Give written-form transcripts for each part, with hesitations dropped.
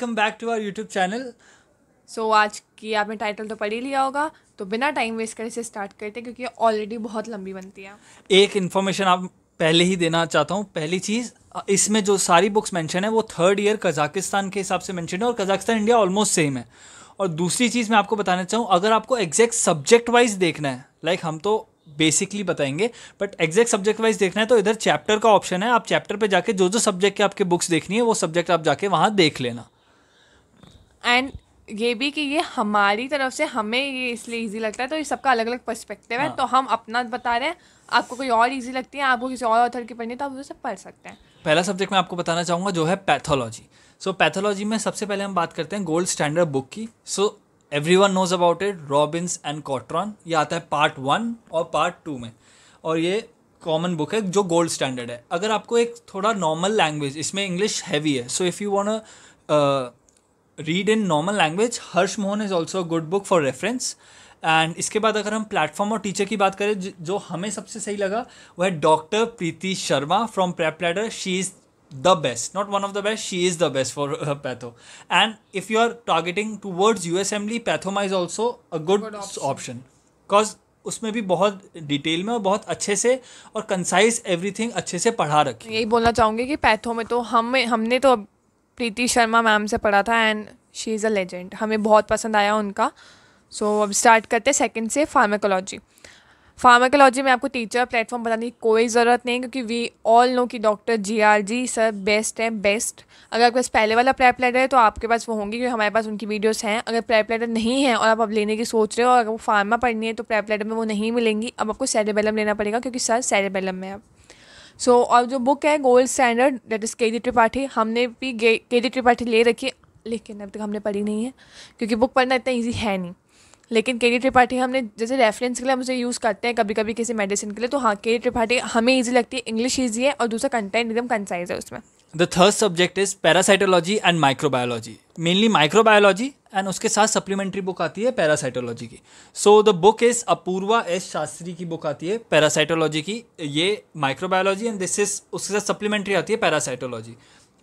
Welcome back to our YouTube channel. So आज की आपने टाइटल तो पढ़ ही लिया होगा, तो बिना टाइम वेस्ट करे से स्टार्ट करते हैं क्योंकि ऑलरेडी बहुत लंबी बनती है। एक इन्फॉर्मेशन आप पहले ही देना चाहता हूँ। पहली चीज़, इसमें जो सारी बुक्स मेंशन है वो थर्ड ईयर कजाकिस्तान के हिसाब से मेंशन है और कजाकिस्तान इंडिया ऑलमोस्ट सेम है। और दूसरी चीज़ मैं आपको बताना चाहूँ, अगर आपको एग्जैक्ट सब्जेक्ट वाइज देखना है, लाइक हम तो बेसिकली बताएंगे, बट एग्जैक्ट सब्जेक्ट वाइज देखना है तो इधर चैप्टर का ऑप्शन है। आप चैप्टर पे जाके जो जो सब्जेक्ट के आपके बुक्स देखनी है वो सब्जेक्ट आप जाके वहाँ देख लेना। एंड ये भी कि ये हमारी तरफ से हमें ये इसलिए इजी लगता है, तो ये सबका अलग अलग पर्सपेक्टिव है। हाँ। तो हम अपना बता रहे हैं, आपको कोई और इजी लगती है, आपको किसी और ऑथर की पढ़नी है तो आप उसे पढ़ सकते हैं। पहला सब्जेक्ट मैं आपको बताना चाहूँगा जो है पैथोलॉजी। सो पैथोलॉजी में सबसे पहले हम बात करते हैं गोल्ड स्टैंडर्ड बुक की। So everyone knows about it, Robbins and Cotran. ये आता है पार्ट 1 और पार्ट 2 में, और ये कॉमन बुक है जो गोल्ड स्टैंडर्ड है। अगर आपको एक थोड़ा नॉर्मल लैंग्वेज, इसमें इंग्लिश हैवी है, so if you want read in normal language, Harsh Mohan is also a good book for reference. And इसके बाद अगर हम प्लेटफॉर्म और टीचर की बात करें, जो हमें सबसे सही लगा वो है doctor Preeti Sharma from prep ladder. She is the best, not one of the best, she is the best for patho. And if you are targeting towards USMLE, pathoma is also a good option because उसमें भी बहुत detail में और बहुत अच्छे से और concise everything अच्छे से पढ़ा रखी। यही बोलना चाहूँगी कि पैथो में तो हमने तो प्रीति शर्मा मैम से पढ़ा था and she is a legend, हमें बहुत पसंद आया उनका। सो अब स्टार्ट करते हैं सेकंड से, फार्माकोलॉजी। फार्माकोलॉजी में आपको टीचर प्लेटफॉर्म बताने की कोई ज़रूरत नहीं, क्योंकि वी ऑल नो कि डॉक्टर GRG सर बेस्ट है, बेस्ट। अगर आपके पास पहले वाला प्रेप लेटर है तो आपके पास वो होंगी, क्योंकि हमारे पास उनकी वीडियोस हैं। अगर प्रेप लेटर नहीं है और आप अब लेने की सोच रहे हो और अगर वो फार्मा पढ़नी है तो प्रेप लेटर में वो नहीं मिलेंगी। अब आपको सेरेबेलम लेना पड़ेगा क्योंकि सर सेरेबेलम में है अब। सो और जो बुक है gold standard, that is KG Tripathi. हमने भी KG त्रिपाठी ले रखी है, लेकिन अब तक हमने पढ़ी नहीं है क्योंकि बुक पढ़ना इतना ईजी है नहीं। लेकिन KG त्रिपाठी हमने जैसे रेफरेंस के लिए हम उसे यूज़ करते हैं कभी कभी किसी मेडिसिन के लिए, तो हाँ KG त्रिपाठी हमें ईजी लगती है। इंग्लिश ईजी है और दूसरा कंटेंट एकदम कंसाइज है उसमें। The third subject is parasitology and microbiology, mainly microbiology, and उसके साथ सप्लीमेंट्री बुक आती है पैरासाइटोलॉजी की। So the book is Apurva S Shastri की बुक आती है पैरासाइटोलॉजी की, ये माइक्रोबायोलॉजी, एंड दिस इज उसके साथ सप्लीमेंट्री आती है parasitology.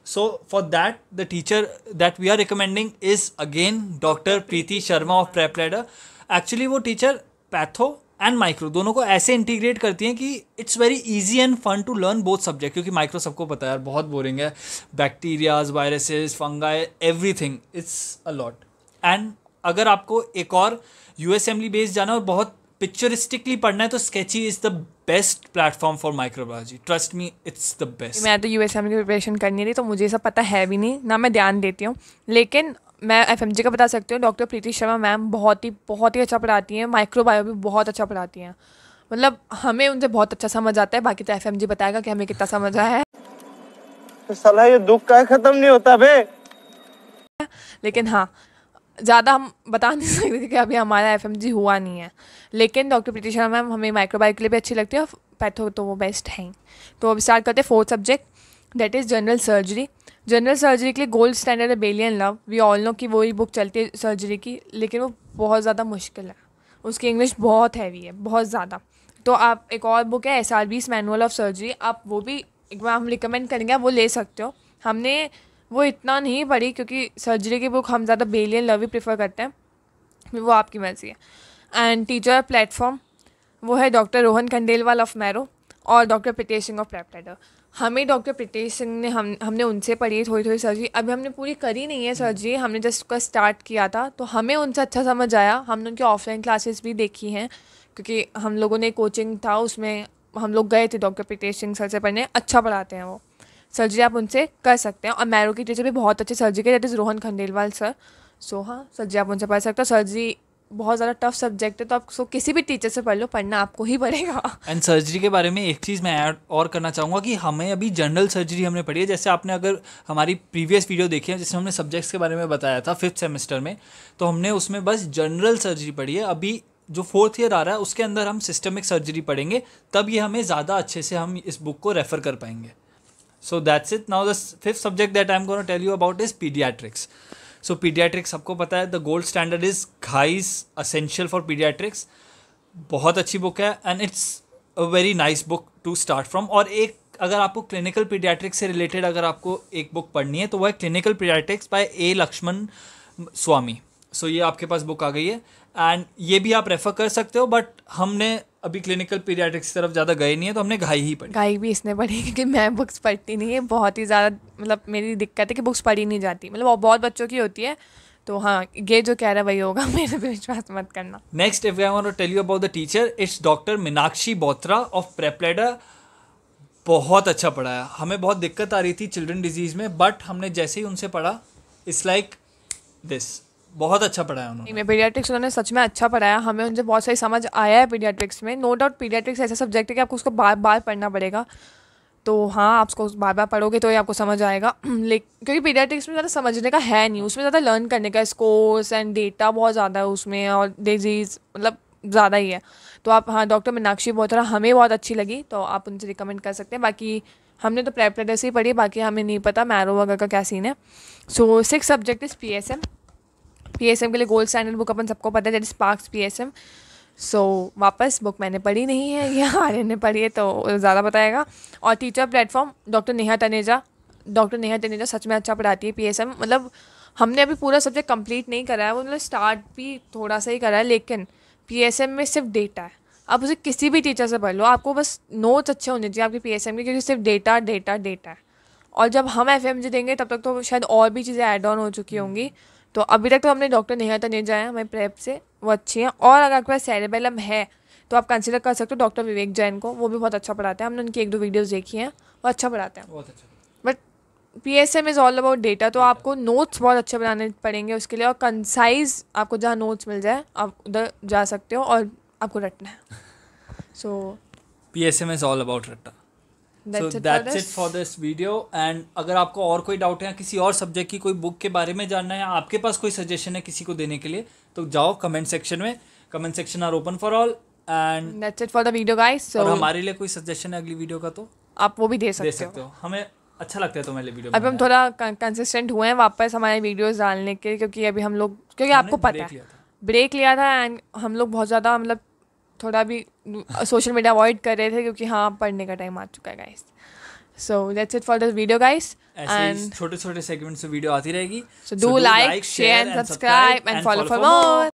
So for that, the teacher that we are recommending is again Dr. Preeti Sharma of Prep Ladder. Actually वो टीचर पैथो एंड माइक्रो दोनों को ऐसे इंटीग्रेट करती हैं कि it's very easy and fun to learn both subject, क्योंकि micro सबको पता है यार बहुत बोरिंग है, bacterias, viruses, fungi, everything, it's a lot. And अगर आपको एक और USMLE बेस्ड जाना और बहुत पिक्चरिस्टिकली पढ़ना है तो sketchy is the best platform for microbiology, trust me, it's the best. मैं तो USMLE की प्रिपरेशन करनी रही तो मुझे सब पता है भी नहीं ना, मैं ध्यान देती हूँ। लेकिन मैं FMG का बता सकती हूँ, डॉक्टर प्रीति शर्मा मैम बहुत ही अच्छा पढ़ाती हैं। माइक्रोबायो भी बहुत अच्छा पढ़ाती हैं, मतलब हमें उनसे बहुत अच्छा समझ आता है। बाकी तो FMG बताएगा कि हमें कितना समझ आया है। तो साला ये दुख का खत्म नहीं होता बे। लेकिन हाँ, ज़्यादा हम बता नहीं सकते क्योंकि अभी हमारा FMG हुआ नहीं है। लेकिन डॉक्टर प्रीति शर्मा मैम हमें माइक्रोबायो के लिए भी अच्छी लगती है और पैथो तो वो बेस्ट हैं। तो अब स्टार्ट करते हैं fourth subject, that is general surgery. General surgery के लिए गोल्ड स्टैंडर्ड है Bailey and Love. We all know कि वही बुक चलती है सर्जरी की, लेकिन वो बहुत ज़्यादा मुश्किल है, उसकी इंग्लिश बहुत हैवी है, बहुत ज़्यादा। तो आप एक और बुक है SRB's मैनुअल ऑफ सर्जरी, आप वो भी एक बार हम रिकमेंड करेंगे, आप वो ले सकते हो। हमने वो इतना नहीं पढ़ी क्योंकि सर्जरी की बुक हम ज़्यादा बेली एंड लव ही प्रेफर करते हैं, वो आपकी मर्ज़ी है। एंड टीचर प्लेटफॉर्म वो है doctor Rohan Khandelwal of Marrow और doctor Preetesh Singh of PrepLadder. हमें डॉक्टर प्रीतेश सिंह ने हमने उनसे पढ़ी है थोड़ी सर्जरी, अभी हमने पूरी करी नहीं है सर्जरी, हमने जस्ट उसका स्टार्ट किया था, तो हमें उनसे अच्छा समझ आया। हमने उनकी ऑफलाइन क्लासेस भी देखी हैं क्योंकि हम लोगों ने कोचिंग था उसमें हम लोग गए थे डॉक्टर प्रीतेश सिंह सर से पढ़ने, अच्छा पढ़ाते हैं वो। सर्जरी आप उनसे कर सकते हैं और मैरो की टीचर भी बहुत अच्छे सर्जरी के, that is Rohan Khandelwal sir. So हाँ, सर्जरी आप उनसे पढ़ सकते हो। सर्जरी बहुत ज़्यादा टफ सब्जेक्ट है, तो आप किसी भी टीचर से पढ़ लो, पढ़ना आपको ही पड़ेगा। एंड सर्जरी के बारे में एक चीज़ मैं ऐड और करना चाहूँगा कि हमें अभी जनरल सर्जरी हमने पढ़ी है। जैसे आपने अगर हमारी प्रीवियस वीडियो देखी है जिसमें हमने सब्जेक्ट्स के बारे में बताया था 5th सेमेस्टर में, तो हमने उसमें बस जनरल सर्जरी पढ़ी है। अभी जो 4th ईयर आ रहा है उसके अंदर हम सिस्टमिक सर्जरी पढ़ेंगे, तब ये हमें ज़्यादा अच्छे से हम इस बुक को रेफ़र कर पाएंगे। So that's it. Now the fifth subject that I'm going to tell you about is pediatrics. So pediatrics सबको पता है, the gold standard is Guy's Essential for Pediatrics. बहुत अच्छी बुक है and it's a very nice book to start from. और एक अगर आपको क्लिनिकल पीडियाट्रिक्स से रिलेटेड अगर आपको एक बुक पढ़नी है तो वो है क्लिनिकल पीडियाट्रिक्स बाय ए लक्ष्मण स्वामी. सो ये आपके पास बुक आ गई है एंड ये भी आप रेफर कर सकते हो, बट हमने अभी क्लिनिकल पीडियाट्रिक्स की तरफ ज़्यादा गए नहीं है तो हमने घाई ही पढ़ी. गाई भी इसने पढ़ी क्योंकि मैं बुक्स पढ़ती नहीं है, बहुत ही ज़्यादा मतलब मेरी दिक्कत है कि बुक्स पढ़ी नहीं जाती, मतलब वो बहुत बच्चों की होती है. तो हाँ, ये जो कह रहा है वही होगा, मेरे पे विश्वास मत करना. Next if I want to tell you about the teacher, it's doctor Meenakshi Botra of PrepLadder. बहुत अच्छा पढ़ाया. हमें बहुत दिक्कत आ रही थी चिल्ड्रन डिजीज़ में, बट हमने जैसे ही उनसे पढ़ा इट्स लाइक दिस. बहुत अच्छा पढ़ाया उन्होंने. मैं पीडियाट्रिक्स उन्होंने सच में अच्छा पढ़ाया, हमें उनसे बहुत सही समझ आया है पीडियाट्रिक्स में. नो डाउट पीडियाट्रिक्स ऐसा सब्जेक्ट है कि आपको उसको बार बार पढ़ना पड़ेगा. तो हाँ, आप उसको बार बार पढ़ोगे तो ही आपको समझ आएगा. लेकिन क्योंकि पीडियाट्रिक्स में ज़्यादा समझने का है नहीं, उसमें ज़्यादा लर्न करने का, स्कोर्स एंड डेटा बहुत ज़्यादा है उसमें, और डिजीज़ मतलब ज़्यादा ही है. तो आप हाँ, डॉक्टर मीनाक्षी बोत्रा हमें बहुत अच्छी लगी, तो आप उनसे रिकमेंड कर सकते हैं. बाकी हमने तो प्रेपलेडर से ही पढ़ी, बाकी हमें नहीं पता मैरो वगैरह का क्या सीन है. सो 6 सब्जेक्ट इज़ पीएसएम के लिए गोल्ड स्टैंडर्ड बुक अपन सबको पता है, दैट इज स्पार्क्स पीएसएम. सो वापस बुक मैंने पढ़ी नहीं है, ये आर्यन ने पढ़ी है तो ज़्यादा बताएगा. और teacher platform doctor Neha Taneja सच में अच्छा पढ़ाती है पीएसएम. मतलब हमने अभी पूरा सब्जेक्ट कंप्लीट नहीं करा है, वो मतलब स्टार्ट भी थोड़ा सा ही करा है, लेकिन पीएसएम में सिर्फ डेटा है. आप उसे किसी भी टीचर से पढ़ लो, आपको बस नोट्स अच्छे होने चाहिए आपके पीएसएम के, क्योंकि सिर्फ डेटा है. और जब हम एफएमजी देंगे तब तक तो शायद और भी चीज़ें ऐड ऑन हो चुकी होंगी. तो अभी तक तो हमने डॉक्टर नेहा तनेजा है हमारे प्रेप से, वो अच्छी हैं. और अगर आपके पास सेरेबेलम है तो आप कंसिडर कर सकते हो डॉक्टर विवेक जैन को, वो भी बहुत अच्छा पढ़ाते हैं. हमने उनकी 1-2 वीडियोस देखी हैं, वो अच्छा पढ़ाते हैं. बहुत अच्छा. But PSM is all about data, तो आपको नोट्स बहुत अच्छे बनाने पड़ेंगे उसके लिए, और कंसाइज आपको जहाँ नोट्स मिल जाए आप उधर जा सकते हो, और आपको रटना है. सो PSM is all about रट्टा. So that's it for this video. And अगर आपको और कोई डाउट है या किसी और सब्जेक्ट की कोई बुक के बारे में जानना है, या आपके पास कोई सजेशन है किसी को देने के लिए, तो जाओ कमेंट सेक्शन में. Comment section are open for all. And that's it for the video guys. और हमारे लिए कोई सजेशन है अगली वीडियो का तो आप वो भी दे सकते हो. हमें अच्छा लगता है तुम्हारे लिए वीडियो. अभी हम थोड़ा कंसिस्टेंट हुए हैं वापस हमारे वीडियोस डालने के, क्योंकि अभी हम लोग, क्योंकि आपको पता है ब्रेक लिया था एंड हम लोग बहुत ज़्यादा मतलब थोड़ा भी सोशल मीडिया अवॉइड कर रहे थे, क्योंकि हाँ पढ़ने का टाइम आ चुका है guys. So that's it for this video guys. ऐसे छोटे-छोटे सेगमेंट से वीडियो आती रहेगी. So do like, share and subscribe and follow for more.